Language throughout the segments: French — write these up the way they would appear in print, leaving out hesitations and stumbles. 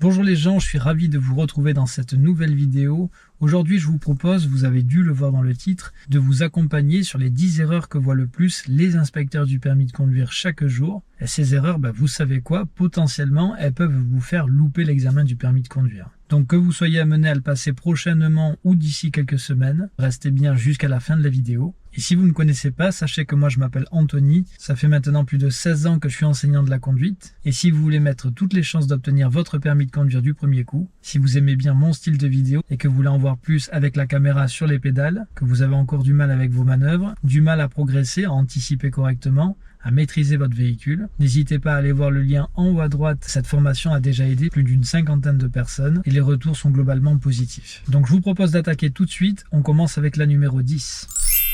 Bonjour les gens, je suis ravi de vous retrouver dans cette nouvelle vidéo. Aujourd'hui, je vous propose, vous avez dû le voir dans le titre, de vous accompagner sur les 10 erreurs que voient le plus les inspecteurs du permis de conduire chaque jour. Et ces erreurs, vous savez quoi, potentiellement, elles peuvent vous faire louper l'examen du permis de conduire. Donc que vous soyez amené à le passer prochainement ou d'ici quelques semaines, restez bien jusqu'à la fin de la vidéo. Et si vous ne me connaissez pas, sachez que moi je m'appelle Anthony, ça fait maintenant plus de 16 ans que je suis enseignant de la conduite. Et si vous voulez mettre toutes les chances d'obtenir votre permis de conduire du premier coup, si vous aimez bien mon style de vidéo et que vous voulez en voir plus avec la caméra sur les pédales, que vous avez encore du mal avec vos manœuvres, du mal à progresser, à anticiper correctement, à maîtriser votre véhicule, n'hésitez pas à aller voir le lien en haut à droite. Cette formation a déjà aidé plus d'une cinquantaine de personnes et les retours sont globalement positifs. Donc je vous propose d'attaquer tout de suite, on commence avec la numéro 10.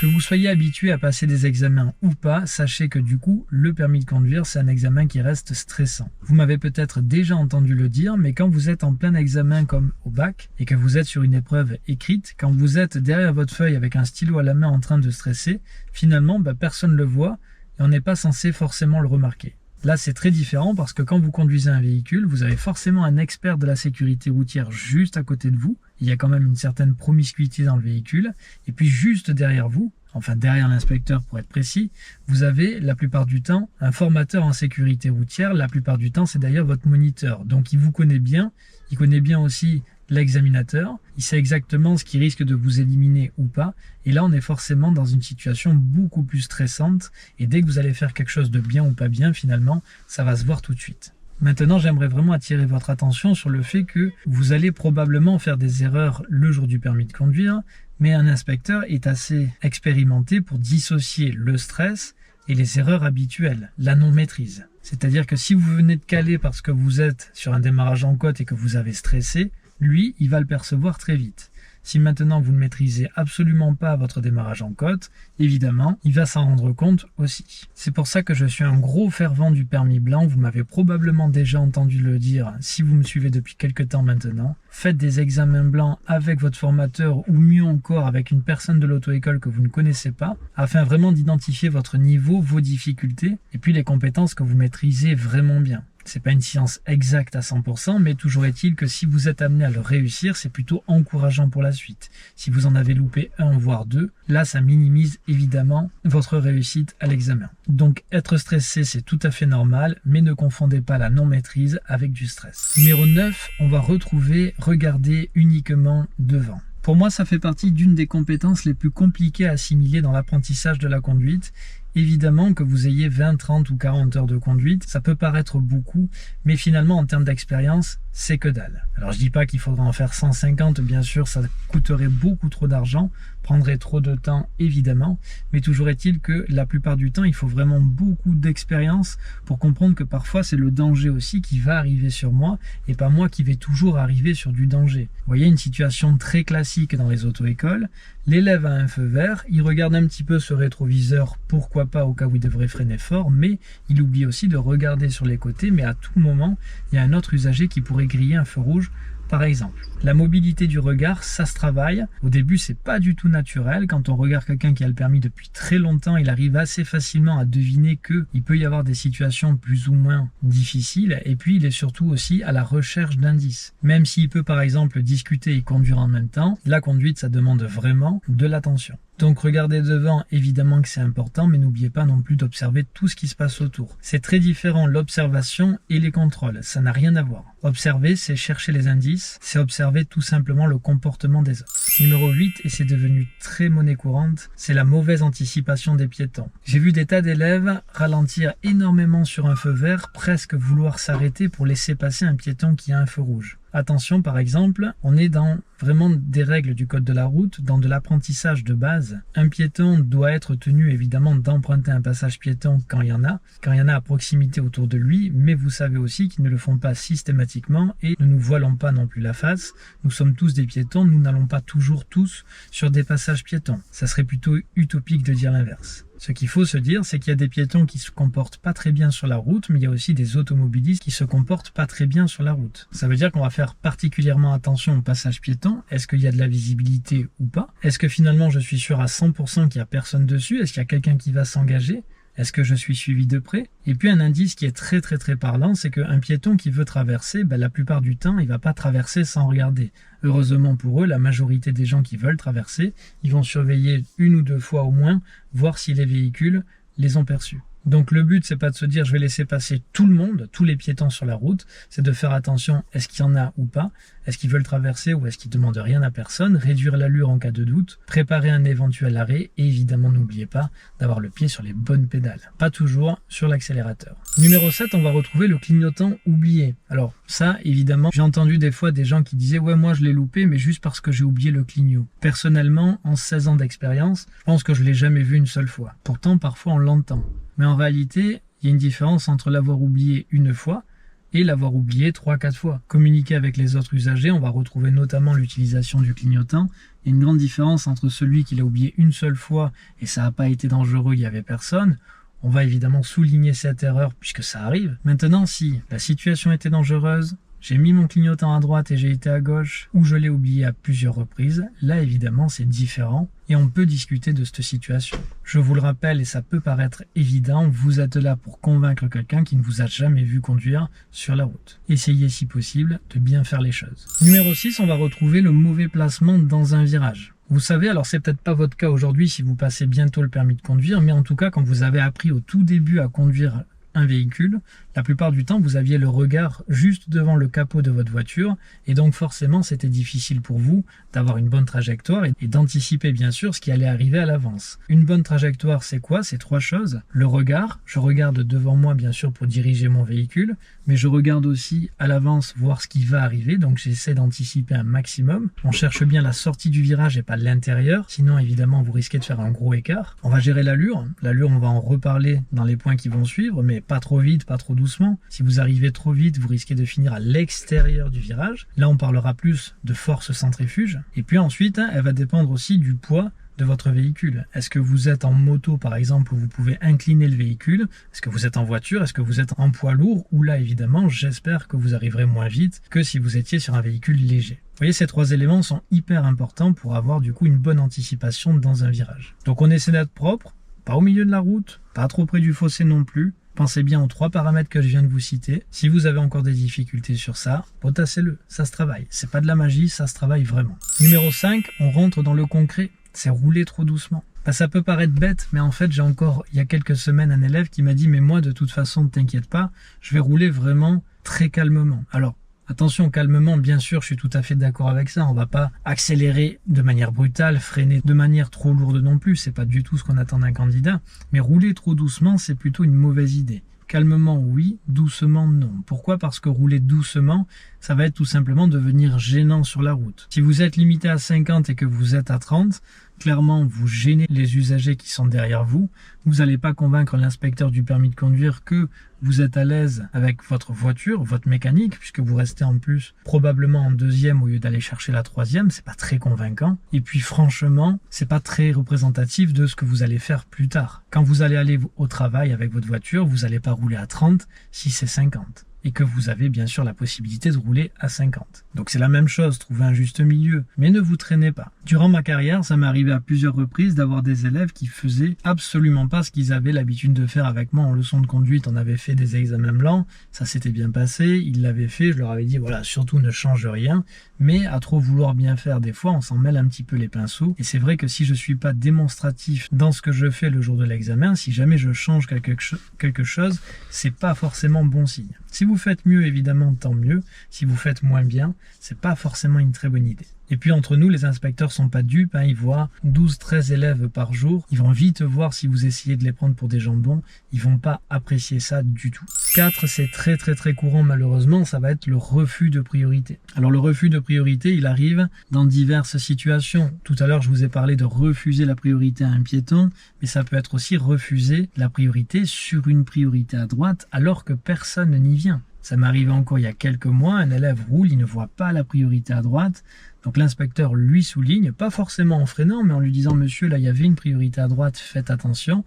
Que vous soyez habitué à passer des examens ou pas, sachez que du coup, le permis de conduire, c'est un examen qui reste stressant. Vous m'avez peut-être déjà entendu le dire, mais quand vous êtes en plein examen comme au bac et que vous êtes sur une épreuve écrite, quand vous êtes derrière votre feuille avec un stylo à la main en train de stresser, finalement, personne ne le voit et on n'est pas censé forcément le remarquer. Là, c'est très différent parce que quand vous conduisez un véhicule, vous avez forcément un expert de la sécurité routière juste à côté de vous. Il y a quand même une certaine promiscuité dans le véhicule. Et puis juste derrière vous, enfin derrière l'inspecteur pour être précis, vous avez la plupart du temps un formateur en sécurité routière. La plupart du temps, c'est d'ailleurs votre moniteur. Donc il vous connaît bien, il connaît bien aussi l'examinateur, il sait exactement ce qui risque de vous éliminer ou pas, et là on est forcément dans une situation beaucoup plus stressante, et dès que vous allez faire quelque chose de bien ou pas bien, finalement, ça va se voir tout de suite. Maintenant, j'aimerais vraiment attirer votre attention sur le fait que vous allez probablement faire des erreurs le jour du permis de conduire, mais un inspecteur est assez expérimenté pour dissocier le stress et les erreurs habituelles, la non-maîtrise. C'est-à-dire que si vous venez de caler parce que vous êtes sur un démarrage en côte et que vous avez stressé, lui, il va le percevoir très vite. Si maintenant vous ne maîtrisez absolument pas votre démarrage en côte, évidemment, il va s'en rendre compte aussi. C'est pour ça que je suis un gros fervent du permis blanc, vous m'avez probablement déjà entendu le dire si vous me suivez depuis quelques temps maintenant. Faites des examens blancs avec votre formateur ou mieux encore avec une personne de l'auto-école que vous ne connaissez pas, afin vraiment d'identifier votre niveau, vos difficultés et puis les compétences que vous maîtrisez vraiment bien. C'est pas une science exacte à 100%, mais toujours est-il que si vous êtes amené à le réussir, c'est plutôt encourageant pour la suite. Si vous en avez loupé un voire deux, là ça minimise évidemment votre réussite à l'examen. Donc être stressé c'est tout à fait normal, mais ne confondez pas la non-maîtrise avec du stress. Numéro 9, on va retrouver regarder uniquement devant. Pour moi, ça fait partie d'une des compétences les plus compliquées à assimiler dans l'apprentissage de la conduite. Évidemment, que vous ayez 20, 30 ou 40 heures de conduite, ça peut paraître beaucoup, mais finalement, en termes d'expérience, c'est que dalle. Alors, je dis pas qu'il faudra en faire 150, bien sûr, ça coûterait beaucoup trop d'argent, prendrait trop de temps, évidemment, mais toujours est-il que la plupart du temps, il faut vraiment beaucoup d'expérience pour comprendre que parfois, c'est le danger aussi qui va arriver sur moi, et pas moi qui vais toujours arriver sur du danger. Vous voyez, une situation très classique dans les auto-écoles, l'élève a un feu vert, il regarde un petit peu ce rétroviseur, pourquoi pas au cas où il devrait freiner fort, mais il oublie aussi de regarder sur les côtés, mais à tout moment, il y a un autre usager qui pourrait griller un feu rouge, par exemple. La mobilité du regard, ça se travaille. Au début, c'est pas du tout naturel. Quand on regarde quelqu'un qui a le permis depuis très longtemps, il arrive assez facilement à deviner qu'il peut y avoir des situations plus ou moins difficiles. Et puis, il est surtout aussi à la recherche d'indices. Même s'il peut, par exemple, discuter et conduire en même temps, la conduite, ça demande vraiment de l'attention. Donc regardez devant, évidemment que c'est important, mais n'oubliez pas non plus d'observer tout ce qui se passe autour. C'est très différent l'observation et les contrôles, ça n'a rien à voir. Observer, c'est chercher les indices, c'est observer tout simplement le comportement des autres. Numéro 8, et c'est devenu très monnaie courante, c'est la mauvaise anticipation des piétons. J'ai vu des tas d'élèves ralentir énormément sur un feu vert, presque vouloir s'arrêter pour laisser passer un piéton qui a un feu rouge. Attention, par exemple, on est dans vraiment des règles du code de la route, dans de l'apprentissage de base. Un piéton doit être tenu évidemment d'emprunter un passage piéton quand il y en a à proximité autour de lui, mais vous savez aussi qu'ils ne le font pas systématiquement et ne nous voilons pas non plus la face. Nous sommes tous des piétons, nous n'allons pas toujours tous sur des passages piétons. Ça serait plutôt utopique de dire l'inverse. Ce qu'il faut se dire, c'est qu'il y a des piétons qui se comportent pas très bien sur la route, mais il y a aussi des automobilistes qui se comportent pas très bien sur la route. Ça veut dire qu'on va faire particulièrement attention au passage piéton. Est-ce qu'il y a de la visibilité ou pas? Est-ce que finalement je suis sûr à 100% qu'il y a personne dessus? Est-ce qu'il y a quelqu'un qui va s'engager? Est-ce que je suis suivi de près? Et puis un indice qui est très parlant, c'est qu'un piéton qui veut traverser, la plupart du temps, il va pas traverser sans regarder. Heureusement pour eux, la majorité des gens qui veulent traverser, ils vont surveiller une ou deux fois au moins, voir si les véhicules les ont perçus. Donc le but, c'est pas de se dire je vais laisser passer tout le monde, tous les piétons sur la route, c'est de faire attention, est-ce qu'il y en a ou pas, est-ce qu'ils veulent traverser ou est-ce qu'ils demandent rien à personne, réduire l'allure en cas de doute, préparer un éventuel arrêt et évidemment n'oubliez pas d'avoir le pied sur les bonnes pédales, pas toujours sur l'accélérateur. Numéro 7, on va retrouver le clignotant oublié. Alors ça, évidemment, j'ai entendu des fois des gens qui disaient ouais moi je l'ai loupé mais juste parce que j'ai oublié le clignot. Personnellement, en 16 ans d'expérience, je pense que je l'ai jamais vu une seule fois. Pourtant parfois on l'entend. Mais en réalité, il y a une différence entre l'avoir oublié une fois et l'avoir oublié 3-4 fois. Communiquer avec les autres usagers, on va retrouver notamment l'utilisation du clignotant. Il y a une grande différence entre celui qui l'a oublié une seule fois et ça n'a pas été dangereux, il n'y avait personne. On va évidemment souligner cette erreur puisque ça arrive. Maintenant, si la situation était dangereuse, j'ai mis mon clignotant à droite et j'ai été à gauche, ou je l'ai oublié à plusieurs reprises, là évidemment c'est différent et on peut discuter de cette situation. Je vous le rappelle et ça peut paraître évident, vous êtes là pour convaincre quelqu'un qui ne vous a jamais vu conduire sur la route. Essayez si possible de bien faire les choses. Numéro 6, on va retrouver le mauvais placement dans un virage. Vous savez, alors c'est peut-être pas votre cas aujourd'hui si vous passez bientôt le permis de conduire, mais en tout cas quand vous avez appris au tout début à conduire un véhicule, la plupart du temps vous aviez le regard juste devant le capot de votre voiture et donc forcément c'était difficile pour vous d'avoir une bonne trajectoire et d'anticiper bien sûr ce qui allait arriver à l'avance. Une bonne trajectoire c'est quoi? C'est 3 choses. Le regard, je regarde devant moi bien sûr pour diriger mon véhicule, mais je regarde aussi à l'avance voir ce qui va arriver, donc j'essaie d'anticiper un maximum. On cherche bien la sortie du virage et pas l'intérieur, sinon évidemment vous risquez de faire un gros écart. On va gérer l'allure, on va en reparler dans les points qui vont suivre, mais pas trop vite, pas trop doucement. Si vous arrivez trop vite, vous risquez de finir à l'extérieur du virage. Là, on parlera plus de force centrifuge. Et puis ensuite, elle va dépendre aussi du poids de votre véhicule. Est-ce que vous êtes en moto, par exemple, où vous pouvez incliner le véhicule? Est-ce que vous êtes en voiture? Est-ce que vous êtes en poids lourd? Ou là, évidemment, j'espère que vous arriverez moins vite que si vous étiez sur un véhicule léger. Vous voyez, ces 3 éléments sont hyper importants pour avoir du coup une bonne anticipation dans un virage. Donc on essaie d'être propre, pas au milieu de la route, pas trop près du fossé non plus. Pensez bien aux 3 paramètres que je viens de vous citer. Si vous avez encore des difficultés sur ça, potassez-le, ça se travaille. C'est pas de la magie, ça se travaille vraiment. Numéro 5, on rentre dans le concret, c'est rouler trop doucement. Ça peut paraître bête, mais en fait j'ai encore, il y a quelques semaines, un élève qui m'a dit « mais moi de toute façon, ne t'inquiète pas, je vais rouler vraiment très calmement ». Alors, attention, calmement, bien sûr, je suis tout à fait d'accord avec ça. On va pas accélérer de manière brutale, freiner de manière trop lourde non plus. C'est pas du tout ce qu'on attend d'un candidat. Mais rouler trop doucement, c'est plutôt une mauvaise idée. Calmement, oui. Doucement, non. Pourquoi? Parce que rouler doucement, ça va être tout simplement devenir gênant sur la route. Si vous êtes limité à 50 et que vous êtes à 30, clairement, vous gênez les usagers qui sont derrière vous. Vous n'allez pas convaincre l'inspecteur du permis de conduire que vous êtes à l'aise avec votre voiture, votre mécanique, puisque vous restez en plus probablement en 2e au lieu d'aller chercher la 3e. C'est pas très convaincant. Et puis franchement, c'est pas très représentatif de ce que vous allez faire plus tard. Quand vous allez aller au travail avec votre voiture, vous n'allez pas rouler à 30 si c'est 50. Et que vous avez bien sûr la possibilité de rouler à 50. Donc c'est la même chose, trouvez un juste milieu, mais ne vous traînez pas. Durant ma carrière, ça m'est arrivé à plusieurs reprises d'avoir des élèves qui faisaient absolument pas ce qu'ils avaient l'habitude de faire avec moi en leçon de conduite. On avait fait des examens blancs, ça s'était bien passé, ils l'avaient fait, je leur avais dit voilà, surtout ne change rien, mais à trop vouloir bien faire des fois, on s'en mêle un petit peu les pinceaux. Et c'est vrai que si je suis pas démonstratif dans ce que je fais le jour de l'examen, si jamais je change quelque chose, c'est pas forcément bon signe. Si vous faites mieux, évidemment, tant mieux. Si vous faites moins bien, c'est pas forcément une très bonne idée. Et puis entre nous, les inspecteurs sont pas dupes, ils voient 12-13 élèves par jour, ils vont vite voir si vous essayez de les prendre pour des jambons, ils vont pas apprécier ça du tout. 4, c'est très courant malheureusement, ça va être le refus de priorité. Alors le refus de priorité, il arrive dans diverses situations. Tout à l'heure, je vous ai parlé de refuser la priorité à un piéton, mais ça peut être aussi refuser la priorité sur une priorité à droite alors que personne n'y vient. Ça m'est arrivé encore il y a quelques mois, un élève roule, il ne voit pas la priorité à droite, donc l'inspecteur lui souligne, pas forcément en freinant, mais en lui disant « Monsieur, là il y avait une priorité à droite, faites attention ».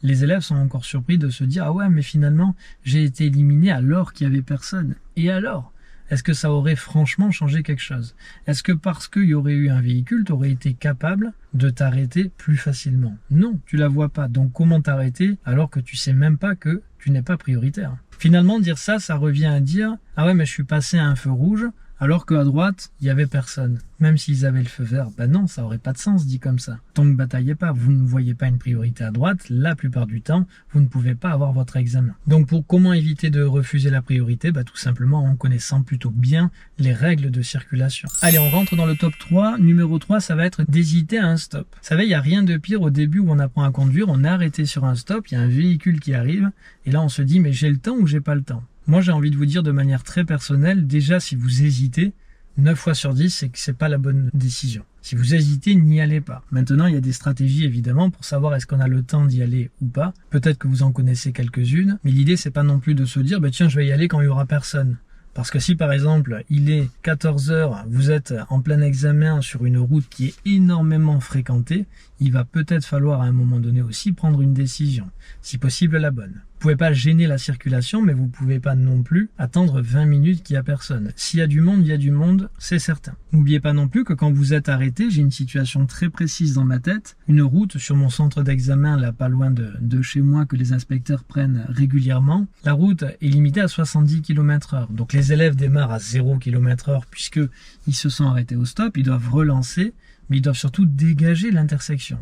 Les élèves sont encore surpris de se dire « Ah ouais, mais finalement, j'ai été éliminé alors qu'il n'y avait personne. » Et alors ? est-ce que ça aurait franchement changé quelque chose? Est-ce que parce qu'il y aurait eu un véhicule, tu aurais été capable de t'arrêter plus facilement? Non, tu la vois pas. Donc comment t'arrêter alors que tu sais même pas que tu n'es pas prioritaire? Finalement, dire ça, ça revient à dire « Ah ouais, mais je suis passé à un feu rouge ». Alors qu'à droite, il n'y avait personne. Même s'ils avaient le feu vert, ben non, ça aurait pas de sens dit comme ça. Donc bataillez pas, vous ne voyez pas une priorité à droite, la plupart du temps, vous ne pouvez pas avoir votre examen. Donc pour comment éviter de refuser la priorité, tout simplement en connaissant plutôt bien les règles de circulation. Allez, on rentre dans le top 3. Numéro 3, ça va être d'hésiter à un stop. Vous savez, il n'y a rien de pire au début où on apprend à conduire, on est arrêté sur un stop, il y a un véhicule qui arrive, et là on se dit mais j'ai le temps ou j'ai pas le temps? Moi, j'ai envie de vous dire de manière très personnelle, déjà, si vous hésitez, 9 fois sur 10, c'est que c'est pas la bonne décision. Si vous hésitez, n'y allez pas. Maintenant, il y a des stratégies, évidemment, pour savoir est-ce qu'on a le temps d'y aller ou pas. Peut-être que vous en connaissez quelques-unes, mais l'idée, c'est pas non plus de se dire, tiens, je vais y aller quand il y aura personne. Parce que si par exemple il est 14 h, vous êtes en plein examen sur une route qui est énormément fréquentée, il va peut-être falloir à un moment donné aussi prendre une décision, si possible la bonne. Vous pouvez pas gêner la circulation, mais vous pouvez pas non plus attendre 20 minutes qu'il y a personne. S'il y a du monde, il y a du monde, c'est certain. N'oubliez pas non plus que quand vous êtes arrêté, j'ai une situation très précise dans ma tête, une route sur mon centre d'examen, là pas loin de chez moi, que les inspecteurs prennent régulièrement. La route est limitée à 70 km/h. Donc les élèves démarrent à 0 km/h puisqu'ils se sont arrêtés au stop, ils doivent relancer, mais ils doivent surtout dégager l'intersection.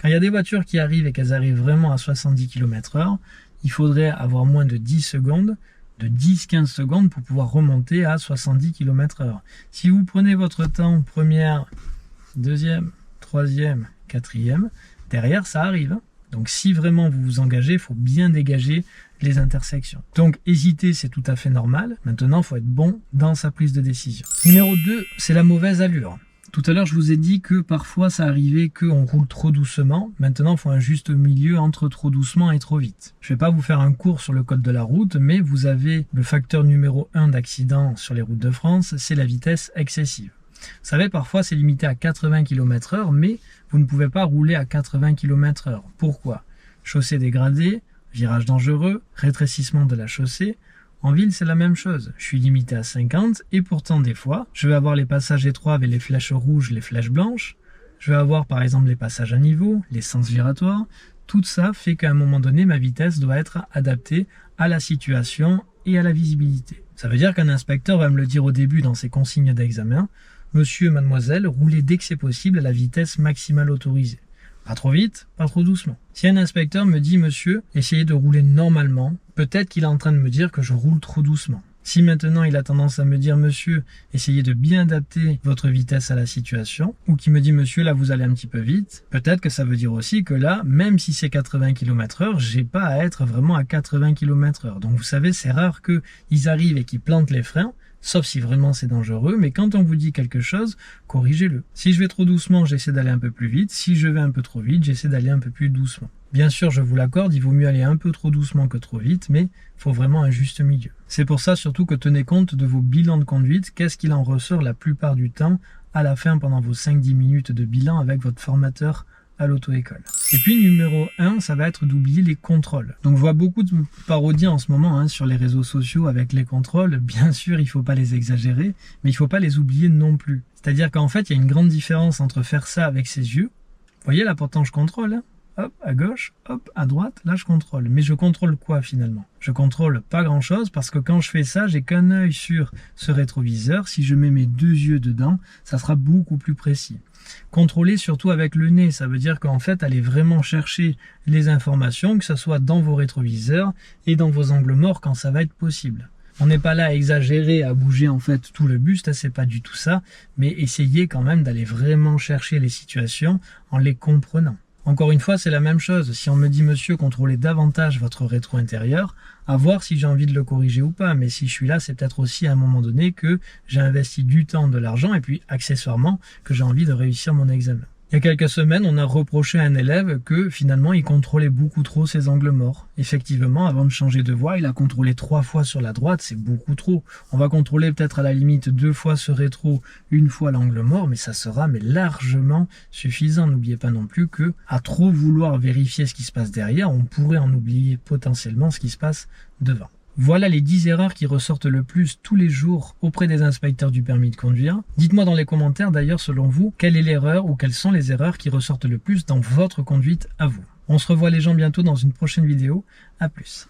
Quand il y a des voitures qui arrivent et qu'elles arrivent vraiment à 70 km/h, il faudrait avoir moins de 10 secondes, de 10-15 secondes pour pouvoir remonter à 70 km/h. Si vous prenez votre temps, première, deuxième, troisième, quatrième, derrière ça arrive. Donc si vraiment vous vous engagez, il faut bien dégager les intersections. Donc hésiter, c'est tout à fait normal. Maintenant, il faut être bon dans sa prise de décision. Numéro 2, c'est la mauvaise allure. Tout à l'heure, je vous ai dit que parfois ça arrivait qu'on roule trop doucement. Maintenant, il faut un juste milieu entre trop doucement et trop vite. Je ne vais pas vous faire un cours sur le code de la route, mais vous avez le facteur numéro 1 d'accident sur les routes de France, c'est la vitesse excessive. Vous savez, parfois c'est limité à 80 km/h, mais vous ne pouvez pas rouler à 80 km/h. Pourquoi? Chaussée dégradée, virage dangereux, rétrécissement de la chaussée. En ville, c'est la même chose. Je suis limité à 50 et pourtant, des fois, je vais avoir les passages étroits avec les flèches rouges, les flèches blanches. Je vais avoir, par exemple, les passages à niveau, les sens giratoires. Tout ça fait qu'à un moment donné, ma vitesse doit être adaptée à la situation et à la visibilité. Ça veut dire qu'un inspecteur va me le dire au début dans ses consignes d'examen. Monsieur, mademoiselle, roulez dès que c'est possible à la vitesse maximale autorisée. Pas trop vite, pas trop doucement. Si un inspecteur me dit « Monsieur, essayez de rouler normalement », peut-être qu'il est en train de me dire que je roule trop doucement. Si maintenant il a tendance à me dire « Monsieur, essayez de bien adapter votre vitesse à la situation », ou qu'il me dit « Monsieur, là vous allez un petit peu vite », peut-être que ça veut dire aussi que là, même si c'est 80 km/h, j'ai pas à être vraiment à 80 km/h. Donc vous savez, c'est rare qu'ils arrivent et qu'ils plantent les freins, sauf si vraiment c'est dangereux, mais quand on vous dit quelque chose, corrigez-le. Si je vais trop doucement, j'essaie d'aller un peu plus vite. Si je vais un peu trop vite, j'essaie d'aller un peu plus doucement. Bien sûr, je vous l'accorde, il vaut mieux aller un peu trop doucement que trop vite, mais il faut vraiment un juste milieu. C'est pour ça surtout que tenez compte de vos bilans de conduite, qu'est-ce qu'il en ressort la plupart du temps à la fin pendant vos 5-10 minutes de bilan avec votre formateur à l'auto-école. Et puis numéro 1, ça va être d'oublier les contrôles. Donc je vois beaucoup de parodies en ce moment sur les réseaux sociaux avec les contrôles. Bien sûr, il ne faut pas les exagérer, mais il ne faut pas les oublier non plus. C'est-à-dire qu'en fait, il y a une grande différence entre faire ça avec ses yeux. Vous voyez là, pourtant je contrôle. Hop, à gauche, hop, à droite, là je contrôle. Mais je contrôle quoi finalement? Je contrôle pas grand-chose parce que quand je fais ça, j'ai qu'un œil sur ce rétroviseur. Si je mets mes deux yeux dedans, ça sera beaucoup plus précis. Contrôler surtout avec le nez, ça veut dire qu'en fait, allez vraiment chercher les informations, que ce soit dans vos rétroviseurs et dans vos angles morts quand ça va être possible. On n'est pas là à exagérer, à bouger en fait tout le buste, c'est pas du tout ça, mais essayez quand même d'aller vraiment chercher les situations en les comprenant. Encore une fois, c'est la même chose. Si on me dit, monsieur, contrôlez davantage votre rétro intérieur, à voir si j'ai envie de le corriger ou pas. Mais si je suis là, c'est peut-être aussi à un moment donné que j'ai investi du temps, de l'argent, et puis accessoirement que j'ai envie de réussir mon examen. Il y a quelques semaines, on a reproché à un élève que finalement il contrôlait beaucoup trop ses angles morts. Effectivement, avant de changer de voie, il a contrôlé 3 fois sur la droite, c'est beaucoup trop. On va contrôler peut-être à la limite 2 fois ce rétro, 1 fois l'angle mort, mais ça sera largement suffisant. N'oubliez pas non plus que à trop vouloir vérifier ce qui se passe derrière, on pourrait en oublier potentiellement ce qui se passe devant. Voilà les 10 erreurs qui ressortent le plus tous les jours auprès des inspecteurs du permis de conduire. Dites-moi dans les commentaires d'ailleurs selon vous, quelle est l'erreur ou quelles sont les erreurs qui ressortent le plus dans votre conduite à vous. On se revoit les gens bientôt dans une prochaine vidéo. À plus.